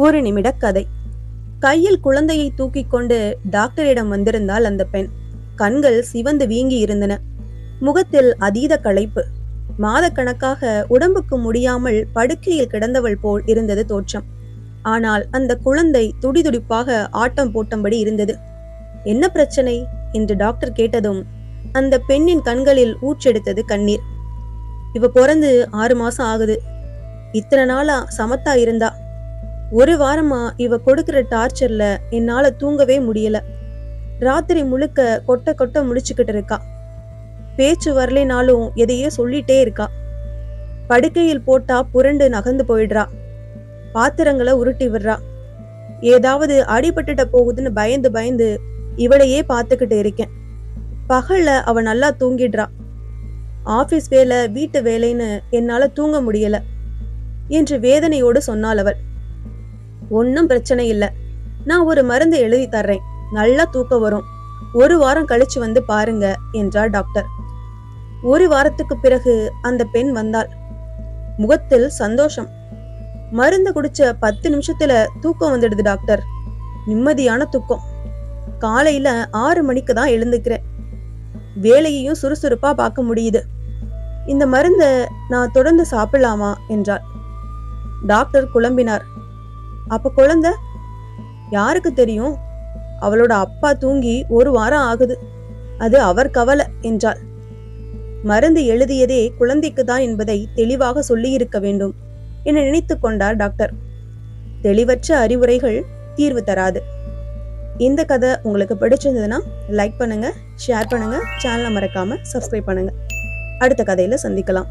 ஒரு நிமிட கதை. கையில் குழந்தையை தூக்கிக் கொண்டு டாக்டரிடம் வந்திருந்தாள் அந்த பெண். கண்கள் சிவந்து வீங்கி இருந்தன. முகத்தில் அதீத களைப்பு. மாதக்கணக்காக உடம்புக்கு முடியாமல் படுக்கையில் கிடந்தவள் போல் இருந்தது தோற்றம். ஆனால் அந்த குழந்தை துடிதுடிப்பாக ஆட்டம் போட்டபடி இருந்தது. என்ன பிரச்சனை என்று டாக்டர் கேட்டதும் அந்த பெண்ணின் கண்களில் ஊற்றெடுத்தது கண்ணீர். இவ பிறந்து 6 மாசம் ஆகுது. இத்தனை நாளா சமத்தா இருந்தா. ஒரு வாரமா இவ கொடுக்கிற டார்ச்சர்ல என்னால தூங்கவே முடியல. ராத்திரி முழுக்க கொட்ட கொட்ட முடிச்சுக்கிட்டு இருக்கா. பேச்சு வரலைனாலும் எதையோ சொல்லிட்டே இருக்கா. படுக்கையில் போட்டா புரண்டு நகர்ந்து போயிடுறா. பாத்திரங்களை உருட்டி விடுறா. ஏதாவது அடிபட்டுட்ட போகுதுன்னு பயந்து பயந்து இவளையே பார்த்துக்கிட்டு இருக்கேன். பகல்ல அவ நல்லா தூங்கிடுறா. ஆபீஸ் வேலை வீட்டு வேலைன்னு என்னால தூங்க முடியல என்று வேதனையோடு சொன்னாள் அவள். ஒன்னும் பிரச்சனை இல்ல, நான் ஒரு மருந்து எழுதி தர்றேன், நல்லா தூக்கம் வரும், 1 வாரம் கழிச்சு வந்து பாருங்க என்றார் டாக்டர். 1 வாரத்துக்கு பிறகு அந்த பெண் வந்தாள். முகத்தில் சந்தோஷம். மருந்து குடிச்ச 10 நிமிஷத்துல தூக்கம் வந்துடுது டாக்டர். நிம்மதியான தூக்கம். காலையில 6 மணிக்கு தான் எழுந்துக்கிறேன். வேலையையும் சுறுசுறுப்பா பார்க்க முடியுது. இந்த மருந்த நான் தொடர்ந்து சாப்பிடலாமா என்றாள். டாக்டர் குழம்பினார். அப்ப குழந்தை யாருக்கு தெரியும்? அவளோட அப்பா தூங்கி 1 வாரம் ஆகுது. அது அவர் கவலை என்றாள். மருந்து எழுதியதே குழந்தைக்கு தான் என்பதை தெளிவாக சொல்லி இருக்க வேண்டும் என நினைத்து கொண்டார் டாக்டர். தெளிவற்ற அறிவுரைகள் தீர்வு தராது. இந்த கதை உங்களுக்கு பிடிச்சிருந்ததுன்னா லைக் பண்ணுங்க, ஷேர் பண்ணுங்க, சேனலை மறக்காம சப்ஸ்கிரைப் பண்ணுங்க. அடுத்த கதையில சந்திக்கலாம்.